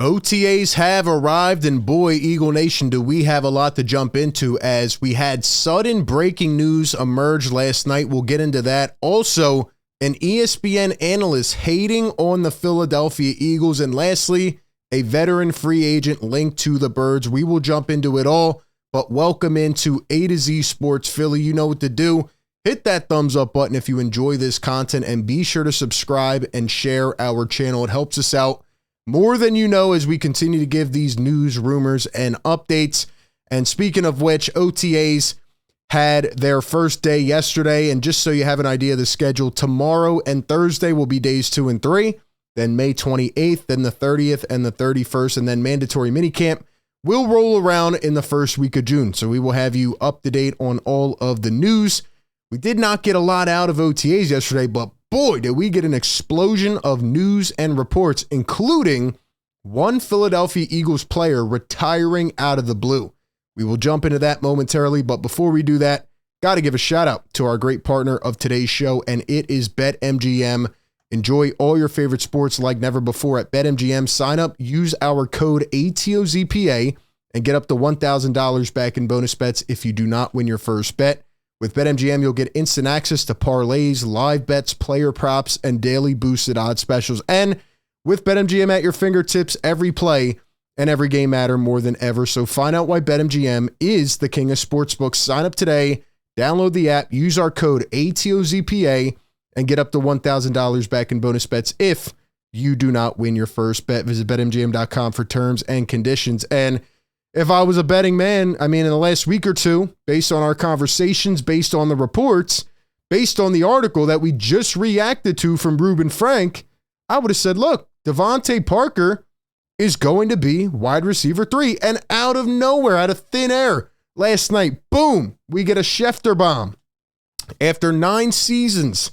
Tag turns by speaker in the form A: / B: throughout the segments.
A: OTAs have arrived, and boy, Eagle Nation, do we have a lot to jump into as we had sudden breaking news emerge last night. We'll get into that. Also, an ESPN analyst hating on the Philadelphia Eagles. And lastly, a veteran free agent linked to the Birds. We will jump into it all, but welcome into A to Z Sports Philly. You know what to do. Hit that thumbs up button if you enjoy this content, and be sure to subscribe and share our channel. It helps us out more than you know as we continue to give these news, rumors, and updates. And speaking of which, OTAs had their first day yesterday. And just so you have an idea of the schedule, tomorrow and Thursday will be days 2 and 3. Then May 28th, then the 30th and the 31st, and then mandatory minicamp will roll around in the first week of June. So we will have you up to date on all of the news. We did not get a lot out of OTAs yesterday, but boy, did we get an explosion of news and reports, including one Philadelphia Eagles player retiring out of the blue. We will jump into that momentarily, but before we do that, got to give a shout out to our great partner of today's show, and it is BetMGM. Enjoy all your favorite sports like never before at BetMGM. Sign up, use our code ATOZPA, and get up to $1,000 back in bonus bets if you do not win your first bet. With BetMGM, you'll get instant access to parlays, live bets, player props, and daily boosted odds specials. And with BetMGM at your fingertips, every play and every game matter more than ever. So find out why BetMGM is the king of sportsbooks. Sign up today, download the app, use our code ATOZPA, and get up to $1,000 back in bonus bets if you do not win your first bet. Visit BetMGM.com for terms and conditions. And if I was a betting man, I mean, in the last week or two, based on our conversations, based on the reports, based on the article that we just reacted to from Ruben Frank, I would have said, look, DeVante Parker is going to be wide receiver 3. And out of nowhere, out of thin air, last night, boom, we get a Schefter bomb. After 9 seasons,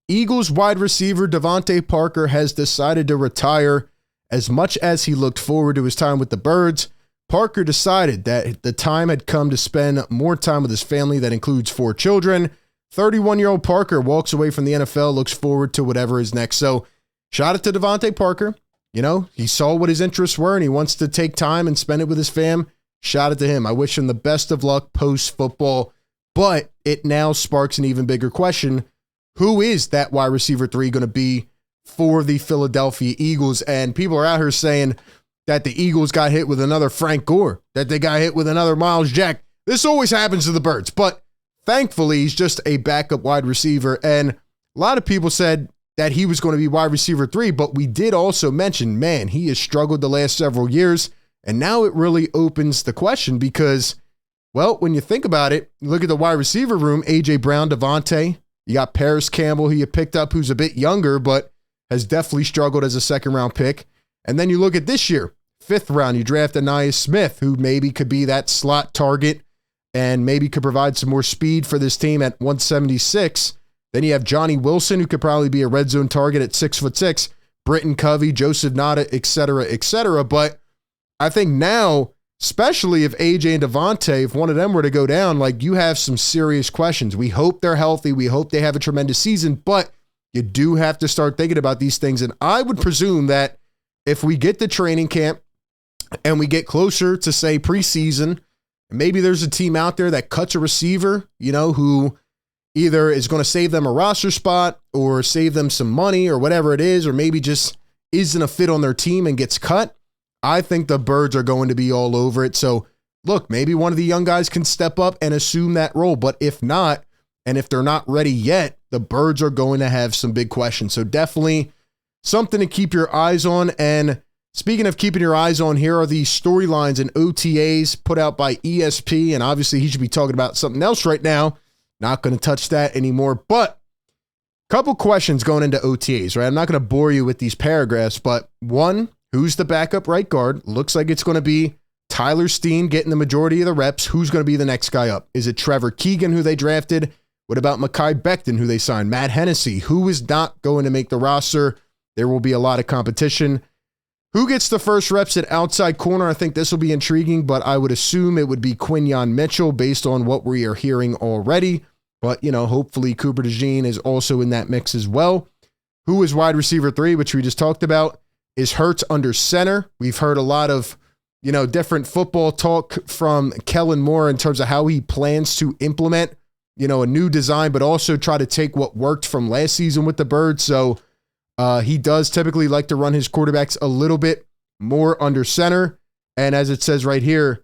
A: Eagles wide receiver DeVante Parker has decided to retire. As much as he looked forward to his time with the Birds, Parker decided that the time had come to spend more time with his family. That includes 4 children. 31-year-old Parker walks away from the NFL, looks forward to whatever is next. So shout out to DeVante Parker. You know, he saw what his interests were and he wants to take time and spend it with his fam. Shout out to him. I wish him the best of luck post-football. But it now sparks an even bigger question. Who is that wide receiver 3 going to be for the Philadelphia Eagles? And people are out here saying that the Eagles got hit with another Frank Gore, that they got hit with another Miles Jack. This always happens to the Birds, but thankfully he's just a backup wide receiver. And a lot of people said that he was going to be wide receiver 3, but we did also mention, man, he has struggled the last several years. And now it really opens the question because, well, when you think about it, you look at the wide receiver room, A.J. Brown, DeVante, you got Paris Campbell, who you picked up, who's a bit younger, but has definitely struggled as a second-round pick. And then you look at this year, 5th round, you draft Anais Smith, who maybe could be that slot target and maybe could provide some more speed for this team at 176. Then you have Johnny Wilson, who could probably be a red zone target at 6'6", Britton Covey, Joseph Nada, et cetera, et cetera. But I think now, especially if AJ and DeVante, if one of them were to go down, like, you have some serious questions. We hope they're healthy. We hope they have a tremendous season, but you do have to start thinking about these things. And I would presume that if we get to training camp and we get closer to, say, preseason, maybe there's a team out there that cuts a receiver, you know, who either is going to save them a roster spot or save them some money or whatever it is, or maybe just isn't a fit on their team and gets cut. I think the Birds are going to be all over it. So look, maybe one of the young guys can step up and assume that role. But if not, and if they're not ready yet, the Birds are going to have some big questions. So definitely something to keep your eyes on. And speaking of keeping your eyes on, here are the storylines and OTAs put out by ESP. And obviously he should be talking about something else right now. Not going to touch that anymore. But a couple questions going into OTAs, right? I'm not going to bore you with these paragraphs, but one, who's the backup right guard? Looks like it's going to be Tyler Steen getting the majority of the reps. Who's going to be the next guy up? Is it Trevor Keegan, who they drafted? What about Mekhi Becton, who they signed? Matt Hennessy, who is not going to make the roster? There will be a lot of competition. Who gets the first reps at outside corner? I think this will be intriguing, but I would assume it would be Quinyon Mitchell based on what we are hearing already. But, you know, hopefully Cooper DeJean is also in that mix as well. Who is wide receiver 3, which we just talked about? Is Hurts under center? We've heard a lot of, different football talk from Kellen Moore in terms of how he plans to implement, a new design, but also try to take what worked from last season with the Birds. So he does typically like to run his quarterbacks a little bit more under center. And as it says right here,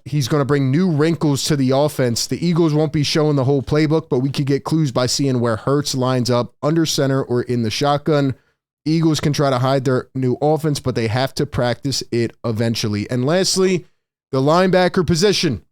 A: he's going to bring new wrinkles to the offense. The Eagles won't be showing the whole playbook, but we could get clues by seeing where Hurts lines up under center or in the shotgun. Eagles can try to hide their new offense, but they have to practice it eventually. And lastly, the linebacker position.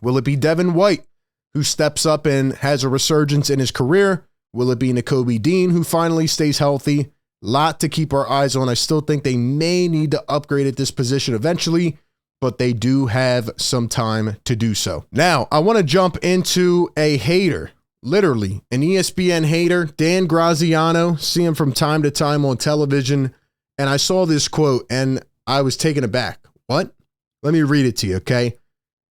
A: Will it be Devin White, who steps up and has a resurgence in his career? Will it be Nakobe Dean, who finally stays healthy? Lot to keep our eyes on. I still think they may need to upgrade at this position eventually, but they do have some time to do so. Now, I want to jump into a hater. Literally, an ESPN hater, Dan Graziano. See him from time to time on television. And I saw this quote and I was taken aback. What? Let me read it to you, okay?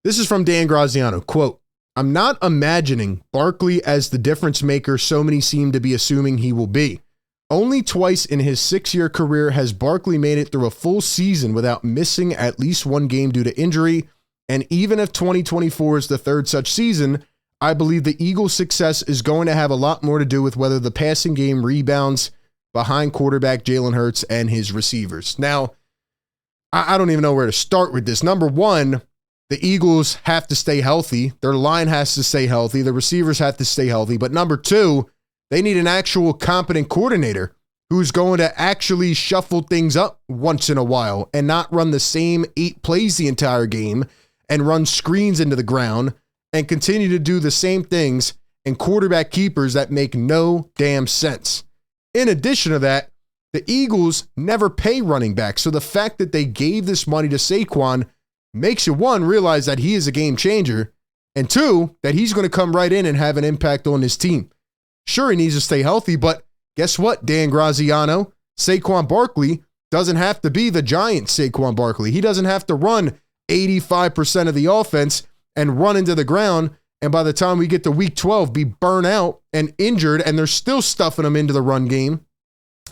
A: This is from Dan Graziano. Quote, "I'm not imagining Barkley as the difference maker so many seem to be assuming he will be. Only twice in his 6-year career has Barkley made it through a full season without missing at least one game due to injury. And even if 2024 is the third such season, I believe the Eagles' success is going to have a lot more to do with whether the passing game rebounds behind quarterback Jalen Hurts and his receivers." Now, I don't even know where to start with this. Number one, the Eagles have to stay healthy. Their line has to stay healthy. The receivers have to stay healthy. But number two, they need an actual competent coordinator who's going to actually shuffle things up once in a while and not run the same 8 plays the entire game and run screens into the ground and continue to do the same things and quarterback keepers that make no damn sense. In addition to that, the Eagles never pay running backs. So the fact that they gave this money to Saquon makes you, one, realize that he is a game changer, and two, that he's going to come right in and have an impact on his team. Sure, he needs to stay healthy, but guess what, Dan Graziano? Saquon Barkley doesn't have to be the giant Saquon Barkley. He doesn't have to run 85% of the offense and run into the ground, and by the time we get to week 12, be burnt out and injured, and they're still stuffing him into the run game.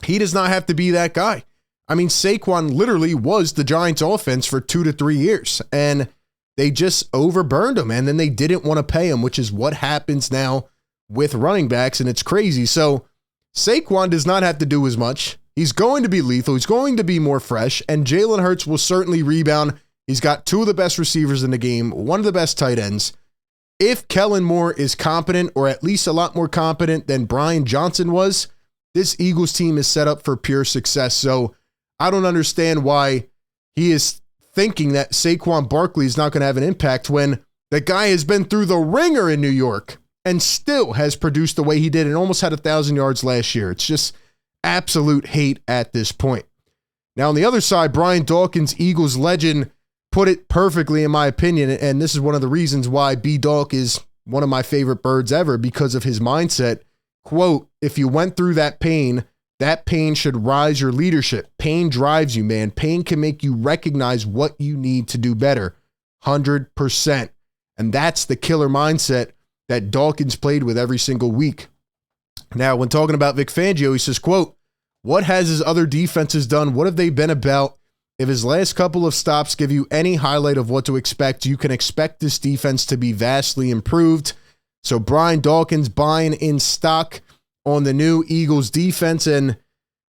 A: He does not have to be that guy. I mean, Saquon literally was the Giants' offense for 2 to 3 years, and they just overburned him, and then they didn't want to pay him, which is what happens now with running backs, and it's crazy. So Saquon does not have to do as much. He's going to be lethal. He's going to be more fresh, and Jalen Hurts will certainly rebound. He's got 2 of the best receivers in the game, 1 of the best tight ends. If Kellen Moore is competent, or at least a lot more competent than Brian Johnson was, this Eagles team is set up for pure success. So I don't understand why he is thinking that Saquon Barkley is not going to have an impact when the guy has been through the ringer in New York and still has produced the way he did and almost had 1,000 yards last year. It's just absolute hate at this point. Now, on the other side, Brian Dawkins, Eagles legend, put it perfectly, in my opinion, and this is one of the reasons why B-Dawk is one of my favorite birds ever, because of his mindset. Quote, "If you went through that pain should rise your leadership. Pain drives you, man. Pain can make you recognize what you need to do better." 100%. And that's the killer mindset that Dawkins played with every single week. Now, when talking about Vic Fangio, he says, quote, "What has his other defenses done? What have they been about? If his last couple of stops give you any highlight of what to expect, you can expect this defense to be vastly improved." So Brian Dawkins buying in stock on the new Eagles defense, and,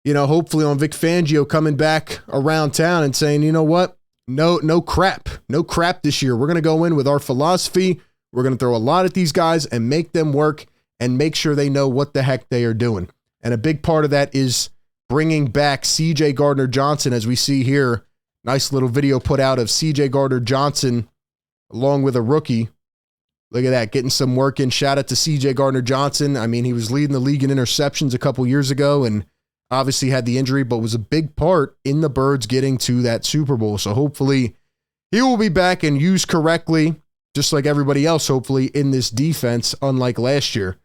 A: hopefully on Vic Fangio coming back around town and saying, you know what? No crap this year. We're going to go in with our philosophy. We're going to throw a lot at these guys and make them work and make sure they know what the heck they are doing. And a big part of that is bringing back CJ Gardner-Johnson, as we see here. Nice little video put out of CJ Gardner-Johnson along with a rookie. Look at that, getting some work in. Shout out to CJ Gardner-Johnson. I mean, he was leading the league in interceptions a couple years ago and obviously had the injury, but was a big part in the Birds getting to that Super Bowl. So hopefully he will be back and used correctly, just like everybody else, hopefully, in this defense, unlike last year.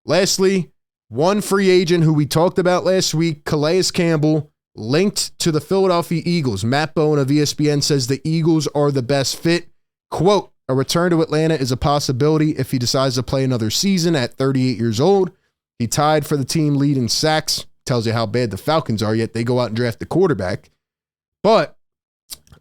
A: Lastly, one free agent who we talked about last week, Calais Campbell, linked to the Philadelphia Eagles. Matt Bowen of ESPN says the Eagles are the best fit. Quote, "A return to Atlanta is a possibility if he decides to play another season at 38 years old. He tied for the team lead in sacks tells you how bad the Falcons are, yet they go out and draft the quarterback. But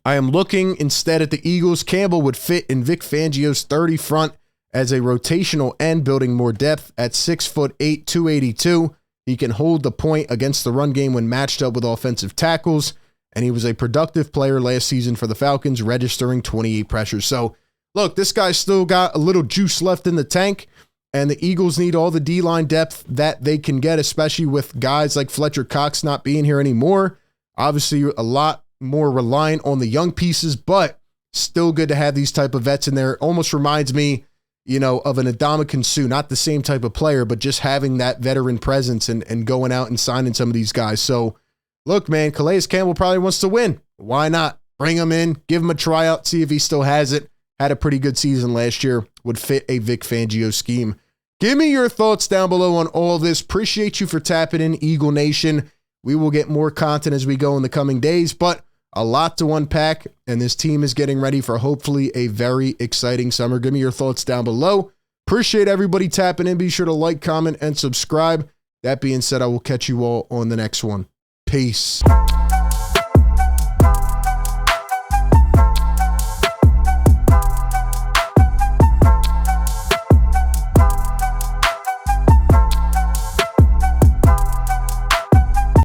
A: I am looking instead at the Eagles. Campbell would fit in Vic Fangio's 30 front as a rotational end, building more depth at 6'8", 282. He can hold the point against the run game when matched up with offensive tackles, and he was a productive player last season for the Falcons, registering 28 pressures. So, look, this guy's still got a little juice left in the tank, and the Eagles need all the D-line depth that they can get, especially with guys like Fletcher Cox not being here anymore. Obviously, a lot more reliant on the young pieces, but still good to have these type of vets in there. It almost reminds me, of an Ndamukong Suh, not the same type of player, but just having that veteran presence and going out and signing some of these guys. So, look, man, Calais Campbell probably wants to win. Why not? Bring him in, give him a tryout, see if he still has it. Had a pretty good season last year, would fit a Vic Fangio scheme. Give me your thoughts down below on all of this. Appreciate you for tapping in, Eagle Nation. We will get more content as we go in the coming days, but a lot to unpack, and this team is getting ready for hopefully a very exciting summer. Give me your thoughts down below. Appreciate everybody tapping in. Be sure to like, comment, and subscribe. That being said, I will catch you all on the next one. Peace.